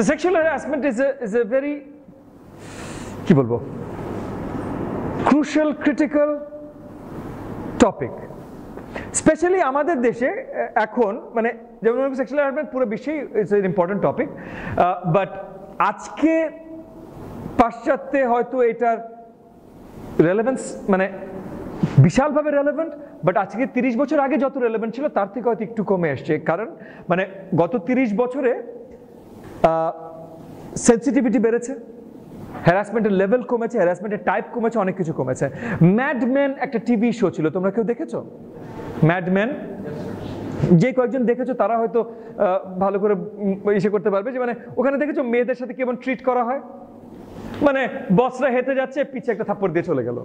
So sexual harassment is a very কি বলবো crucial critical topic, specially আমাদের দেশে এখন মানে যেমন সেক্সুয়াল হ্যারাসমেন্ট পুরো বিশ্বেই it's an important topic, but আজকে পাশ্চাত্যে হয়তো এটার রেলেভেন্স মানে বিশালভাবে রেলেভেন্ট, বাট আজকে 30 বছর আগে যত রেলেভেন্ট ছিল তার থেকে হয়তো একটু কমে আসছে, কারণ মানে গত 30 বছরে সেন্সিটিভিটি বেড়েছে, হ্যারাসমেন্টের লেভেল কমেছে, হ্যারাসমেন্টের টাইপ কমেছে, অনেক কিছু কমেছে। ম্যাডম্যান একটা টিভি শো ছিল, তোমরা কেউ দেখেছো ম্যাডম্যান? যে কয়েকজন দেখেছো তারা হয়তো ভালো করে ইসে করতে পারবে যে মানে ওখানে দেখেছো মেয়েদের সাথে কেমন ট্রিট করা হয়, মানে বসরা হেঁটে যাচ্ছে পিছে একটা থাপ্পড় দিয়ে চলে গেল।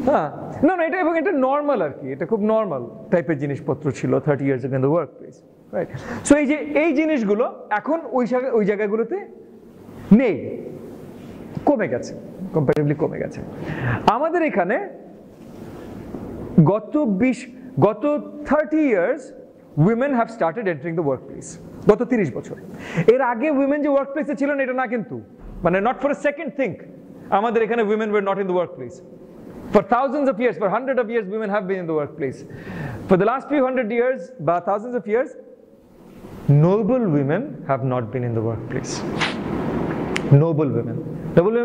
হ্যাঁ, না না, এটা এবং এটা নর্মাল আর কি, এটা খুব নর্মাল টাইপের জিনিসপত্র ছিল 30 years ago in the workplace, right? So এই জিনিসগুলো এখন ওই জায়গাগুলোতে নেই, কমে গেছে, কম্পারেটিভলি কমে গেছে। আমাদের এখানে গত 30 years women have started entering the workplace, গত 30 বছর। এর আগে women যে ওয়ার্কপ্লেসে ছিলেন এটা না, কিন্তু মানে not for a second think আমাদের এখানে women were not in the workplace. For thousands of years, for hundreds of years, women have been in the workplace. For the last few hundred years, বা thousands of years, noble women have not been in the workplace. Noble women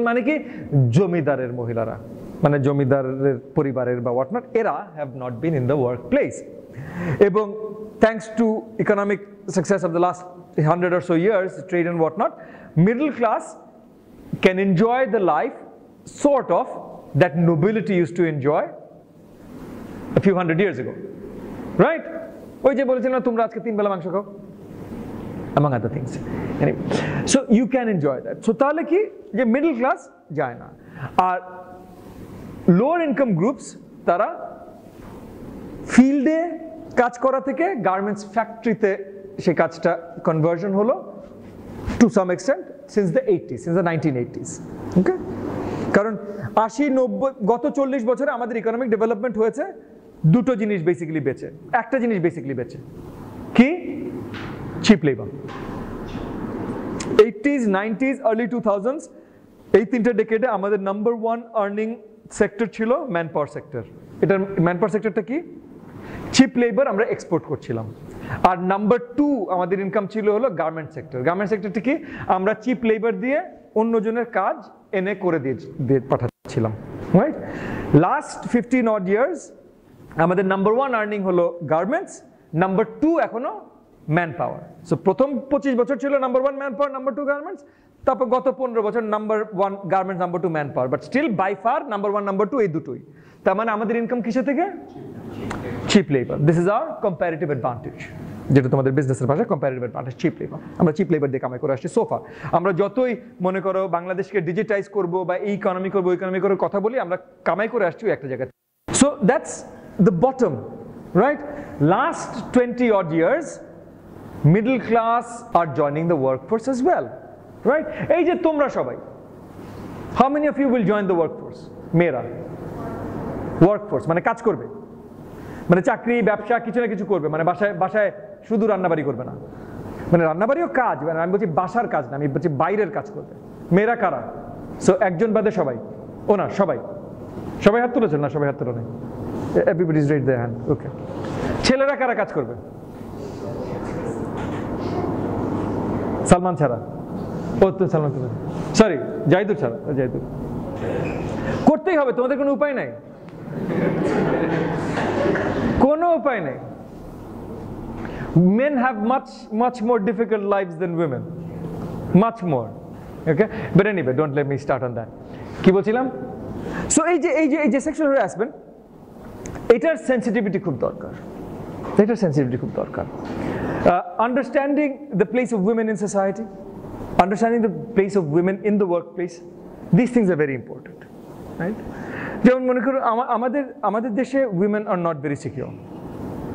মানে কি? জমিদারের মহিলারা, মানে জমিদারের পরিবারের বা whatnot, এরা have not been in the workplace. এবং thanks to economic success of the last 100 or so years, trade and whatnot, middle class can enjoy the life sort of that nobility used to enjoy a few hundred years ago, right? ওই যে বলেছিলাম তোমরা আজকে 3 বেলা মাংস খাও, among other things. Anyway, so you can enjoy that. So তাহলে কি যে মিডল ক্লাস যায় না, আর লোয়ার ইনকাম গ্রুপস তারা ফিল্ডে কাজ করা থেকে গার্মেন্টস ফ্যাক্টরিতে সেই কাজটা কনভার্জন হলো to some extent since the 80s, since the 1980s. Okay, কারণ 80-90 গত 40 বছরে আমাদের ইকোনমিক ডেভেলপমেন্ট হয়েছে দুটো জিনিস বেসিক্যালি বেঁচে, একটা জিনিস বেসিক্যালি বেঁচে কি? Chip labour. 80s, 90s, early 2000s, এই তিনটা ডেকেডে আমাদের নাম্বার 1 আর্নিং সেক্টর ছিল ম্যান পাওয়ার সেক্টর। এটা ম্যান পাওয়ার সেক্টরটা কি? চিপ লেবার আমরা এক্সপোর্ট করছিলাম। আর নাম্বার 2 আমাদের ইনকাম ছিল হলো গার্মেন্ট সেক্টর। গার্মেন্ট সেক্টরটা কি? আমরা চিপ লেবার দিয়ে অন্যজনের কাজ এনে করে দিয়ে পাঠাচ্ছিলাম, রাইট? লাস্ট 15 odd years আমাদের নাম্বার 1 আর্নিং হলো গার্মেন্টস, নাম্বার 2 এখনো ম্যান পাওয়ার। সো প্রথম 25 বছর ছিল number 1 man power, number 2 garments, তারপর গত 15 বছর number 1 garments, number 2 man power, but still by far number 1 number 2 এই দুটোই। তার মানে আমাদের ইনকাম কিসে থেকে? Cheap labour. This is our comparative advantage, যেটা তোমাদের বিজনেসের ভাষায় কম্পারেটিভ অ্যাডভান্টেজ, চিপ লেবার। আমরা চিপ লেবার দিয়ে কামাই করে আসছি সোফা। আমরা যতই মনে করো বাংলাদেশকে ডিজিটাইজ করবো বা এই ইকোনমি করবো, ইকোনমি করে কথা বলি, আমরা কামাই করে আসছি একটা জায়গায়। So that's the bottom, right? Last 20 odd years middle class are joining the workforce as well, right? এই যে তোমরা সবাই, how many of you will join the workforce? মেয়েরা workforce মানে কাজ করবে, মানে চাকরি ব্যবসা কিছু না কিছু করবে, মানে বাসায় শুধু রান্নাবাড়ি করবে না, মানে রান্নাবাড়িও কাজ, মানে আমি বলছি বাসার কাজ না, আমি বলছি বাইরের কাজ করবে। মেয়েরা কারা? সো একজন বাদে সবাই, ও না সবাই হাত তুলেছেন? না সবাই হাত তুলে নেই, everybody is raised their hand, okay. ছেলেরা কারা কাজ করবে? সালমান ছাড়া, ও তো সালমান ছাড়া, সরি জাহিদুর ছাড়া, জাহিদুর করতেই হবে, তোমাদের কোনো উপায় নাই, কোনো উপায় নেই। Men have much more difficult lives than women, much more, okay? But anyway, don't let me start on that. কি বলছিলাম? সো এই যে সেক্সুয়াল হ্যারাসমেন্ট, এটার সেন্সিটিভিটি খুব দরকার, এটার সেন্সিটিভিটি খুব দরকার। Understanding the place of women in society, understanding the place of women in the workplace, these things are very important, right? যেমন মনে করো আমাদের দেশে women are not very secure,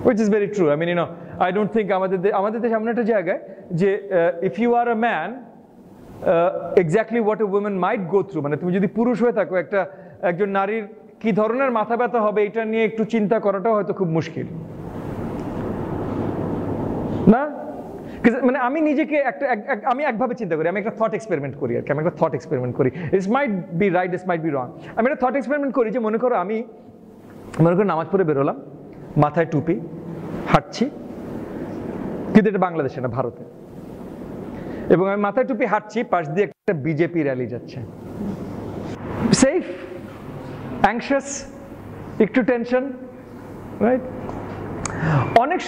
which is very true. I mean, you know, I don't think আমাদের দেশে এমন একটা জায়গায় যে if you are a man, exactly what a woman might go through, মানে তুমি যদি পুরুষ হয়ে থাকো, একজন নারীর কি ধরনের মাথা ব্যথা হবে এটা নিয়ে একটু চিন্তা করাটাও হয়তো খুব মুশকিল না? মানে আমি নিজেকে আমি একভাবে চিন্তা করি, আমি একটা থট এক্সপেরিমেন্ট করি আর কি, আমি একটা থট এক্সপেরিমেন্ট করি, it's might be right, it's might be wrong. আমি একটা থট এক্সপেরিমেন্ট করি যে মনে করো নামাজ পড়ে বেরোলাম, মাথায় টুপি, হাঁটছি, কিন্তু এটা বাংলাদেশে না, ভারতে, এবং আমি মাথায় টুপি হাঁটছি, পাশ দিয়ে একটা বিজেপি র্যালি যাচ্ছে, সেফ, অ্যাংশাস, একটু টেনশন, রাইট? অনেক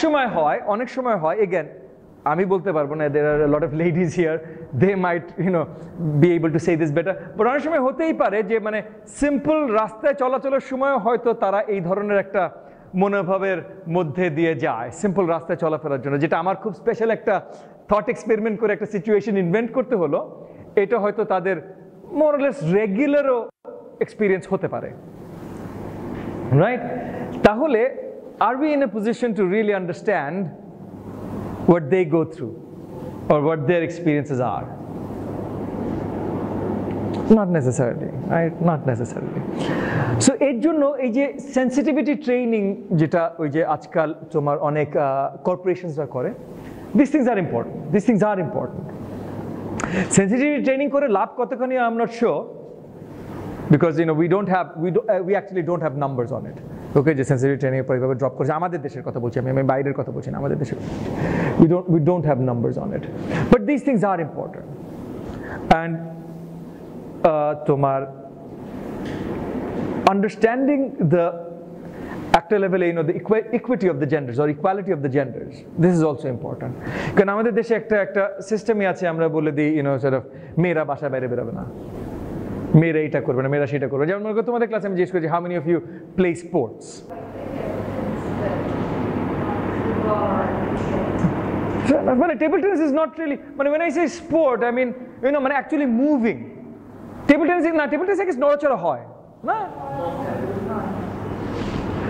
সময় হয় এগেন আমি বলতে পারবো না, there are a lot of ladies here, they might be able to say this better, but অনেক সময় হতেই পারে যে মানে সিম্পল রাস্তায় চলাচলের সময় হয়তো তারা এই ধরনের একটা মনোভাবের মধ্যে দিয়ে যায় সিম্পল রাস্তায় চলাফেরার জন্য, যেটা আমার খুব স্পেশাল একটা থট এক্সপেরিমেন্ট করে একটা সিচুয়েশন ইনভেন্ট করতে হলো, এটা হয়তো তাদের মোর অর লেস রেগুলারও এক্সপিরিয়েন্স হতে পারে, রাইট? তাহলে are we in a position to really understand what they go through or what their experiences are? Not necessarily, right? Not necessarily. So এর জন্য এই যে সেন্সিটিভিটি ট্রেনিং যেটা ওই যে আজকাল তোমার অনেক কর্পোরেশনসরা করে, these things are important. Sensitivity training করে লাভ কতখানি I'm not sure, because we actually don't have numbers on it. ওকে, যে সেন্সিটিভ ট্রেনিং এর পর এইভাবে ড্রপ করেছে, আমাদের দেশের কথা বলছি আমি বাইরের কথা বলছি না, আমাদের দেশের, we don't have numbers on it, but these things are important. And তোমার understanding the একটা লেভেলে the equity of the genders or equality of the genders, this is also important. কারণ আমাদের দেশে একটা সিস্টেমই আছে, আমরা বলে দিই sort of মেয়েরা বাসা বাইরে বেরোবে না, মেয়েরা এটা করবে না, মেয়েরা সেটা করবে। যেমন মনে করো তোমাদের ক্লাসে আমি জিজ্ঞেস করছি, how many of you play sports? মানে table tennis is not really, মানে when I say sport, I mean মানে actually moving. টেবিল টেনিস একটা নড়াচড়া হয় না,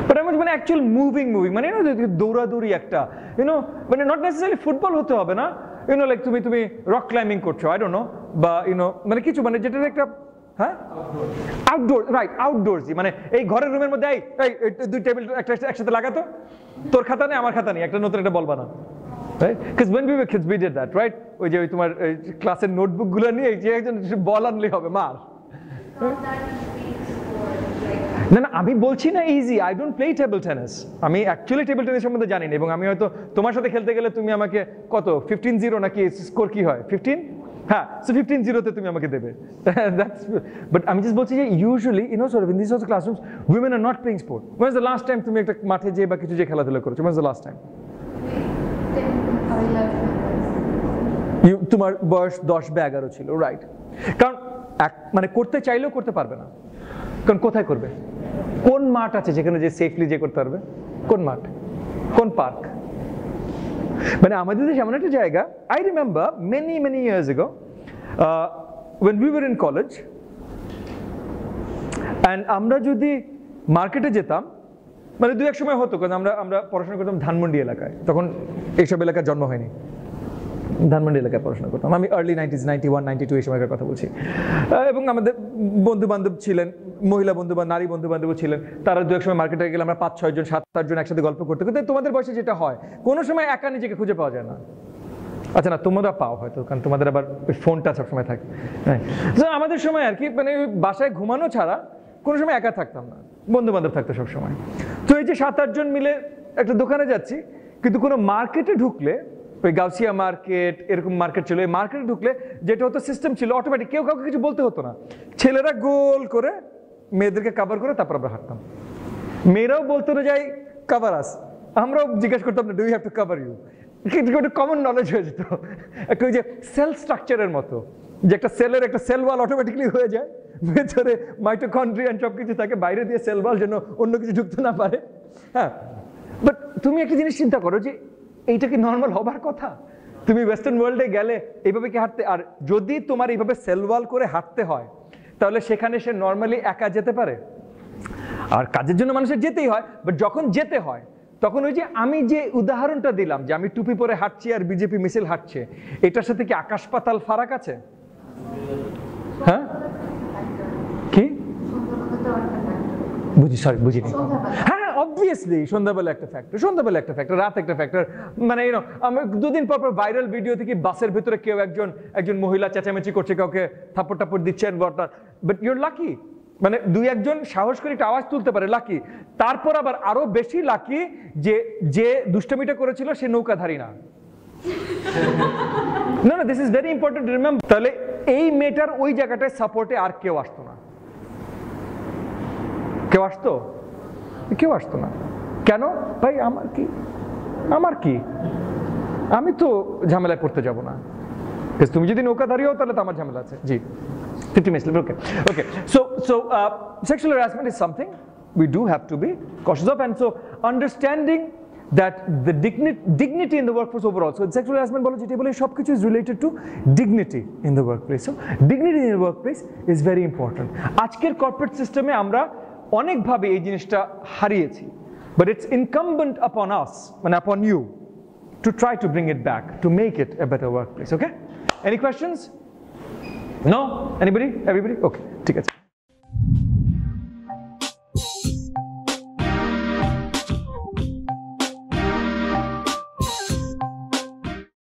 but I mean মানে actual moving, মানে দৌড়াদৌড়ি একটা, মানে not necessarily ফুটবল হতে হবে না, like তুমি রক ক্লাইম্বিং করছো, I don't know, বা মানে কিছু মানে যেটা একটা, হ্যাঁ, আউটডোর, রাইট, আউটডোরসই, মানে এই ঘরের রুমের মধ্যে এই দুই টেবিল একসাথে লাগাতো, তোর খাতা নেই আমার খাতা নেই, একটা নতুন একটা বল বানা, right? Because when we were kids we did that, right? ওই যে তোমার ক্লাসের নোটবুক গুলো নিয়ে যে একজন বল আনলেই হবে, মার। না আমি বলছি না easy, I don't play table tennis, আমি অ্যাকচুয়ালি টেবল টেনিস সম্বন্ধে জানি না, এবং আমি হয়তো তোমার সাথে খেলতে গেলে তুমি আমাকে কত 15-0 নাকি স্কোর কি হয় 15, হ্যাঁ, সো 15-0 তুমি আমাকে দেবে, বাট আমি জাস্ট বলছি যে usually sort of in these sorts of classrooms women are not playing sport. When was the last time তুমি একটা মাঠে যে বা কিছু যে খেলাধুলা করেছো? When was the last time? তোমার বয়স 10 বা 11 ছিল, রাইট? কারণ মানে করতে চাইলেও করতে পারবে না, কারণ কোথায় করবে? কোন মাঠ আছে যেখানে যে সেফলি যে করতে পারবে? কোন মাঠ, কোন পার্ক? মানে আমাদের দেশে এমন একটা জায়গা, I remember many years ago when we were in college, and আমরা যদি মার্কেটে যেতাম, মানে দু এক সময় হতো, কারণ আমরা পড়াশোনা করতাম ধানমন্ডি এলাকায়, তখন এইসব এলাকার জন্ম হয়নি, ধানমন্ডি এলাকায় পড়াশোনা করতাম আমি, আর্লি 90s, 91, 92 এই সময়কার কথা বলছি, এবং আমাদের বন্ধু বান্ধব ছিলেন, মহিলা বন্ধু বা নারী বন্ধু বান্ধব ছিলেন, তারা দু এক সময় মার্কেটে গেলে আমরা 5-6 জন 7-8 জন একসাথে গল্প করতে করতে, তোমাদের বয়সে যেটা হয় কোনো সময় একা নিজেকে খুঁজে পাওয়া যায় না, আচ্ছা না তোমরা পাও হয়তো, কারণ তোমাদের আবার ওই ফোনটা সবসময় থাকে, হ্যাঁ, আমাদের সময় আর কি মানে বাসায় ঘুমানো ছাড়া কোনো সময় একা থাকতাম না, বন্ধু বান্ধব থাকতো সবসময়। তো এই যে 7-8 জন মিলে একটা দোকানে যাচ্ছি, কিন্তু কোনো মার্কেটে ঢুকলে, ওই গাউসিয়া মার্কেট এরকম মার্কেট ছিল, এই মার্কেটে ঢুকলে যেটা হতো সিস্টেম ছিল অটোমেটিক, কেউ কাউকে কিছু বলতে হতো না, ছেলেরা গোল করে মেয়েদেরকে কভার করে তারপর আমরা হাঁটতাম, মেয়েরাও বলতো না যাই কভার আস, আমরাও জিজ্ঞেস করতাম না do you have to cover you, একটা কমন নলেজ হয়ে যেত, একটা ওই যে সেল স্ট্রাকচারের মতো, যে একটা সেলের একটা সেল ওয়াল অটোমেটিকলি হয়ে যায়, ভেতরে মাইটোকন্ড্রিয়া সব কিছু থাকে, বাইরে দিয়ে সেল ওয়াল যেন অন্য কিছু ঢুকতে না পারে, হ্যাঁ। বাট তুমি একটা জিনিস চিন্তা করো যে এইটা কি নর্মাল হবার কথা? তুমি ওয়েস্টার্ন ওয়ার্ল্ডে গেলে এইভাবে কি হাঁটতে, আর যদি তোমার এইভাবে সেল ওয়াল করে হাঁটতে হয় তাহলে সেখানে সে নর্মালি একা যেতে পারে? আর কাজের জন্য মানুষের যেতেই হয়, বাট যখন যেতে হয় তখন ওই যে আমি যে উদাহরণটা দিলাম যে আমি টুপি পরে হাঁটছি আর বিজেপি মিছিল হাঁটছে, এটার সাথে কি আকাশ পাতাল ফারাক আছে? হ্যাঁ, কি বুঝিনি, হ্যাঁ অবভিয়াসলি সন্ধ্যাবেলা একটা ফ্যাক্টর, রাত একটা ফ্যাক্টর। মানে আমি দুদিন পর ভাইরাল ভিডিও থেকে বাসের ভেতরে কেউ একজন মহিলা চেঁচামেচি করছে, কাউকে থাপ্পড় টাপ্পড় দিচ্ছেন, বাট ইউর লাকি। মানে দুই একজন সাহস করে একটা আওয়াজ তুলতে পারে, লাকি। তারপর আবার আরো বেশি লাকি যে দুষ্টমিটা করেছিল সে নৌকাধারী না। না, this is very important to remember. তাহলে এই মেয়েটার ওই জায়গাটায় সাপোর্টে আর কেউ আসতো না। কেউ আসতো না। কেন ভাই? আমার কি, আমি তো ঝামেলায় পড়তে যাব না। তুমি যদি নৌকাধারী হও তাহলে তো আমার ঝামেলা আছে। জি, 50 minutes left. Okay. So sexual harassment is something we do have to be cautious of, and so understanding that the dignity in the workforce overall. So sexual harassment bolo jeti bole sob kichu is related to dignity in the workplace. So dignity in the workplace is very important. আজকের corporate system এ আমরা অনেক ভাবে এই জিনিসটা হারিয়েছি, but it's incumbent upon us, মানে upon you, to try to bring it back, to make it a better workplace. Okay? Any questions? No? Anybody? Everybody? Okay, ঠিক আছে।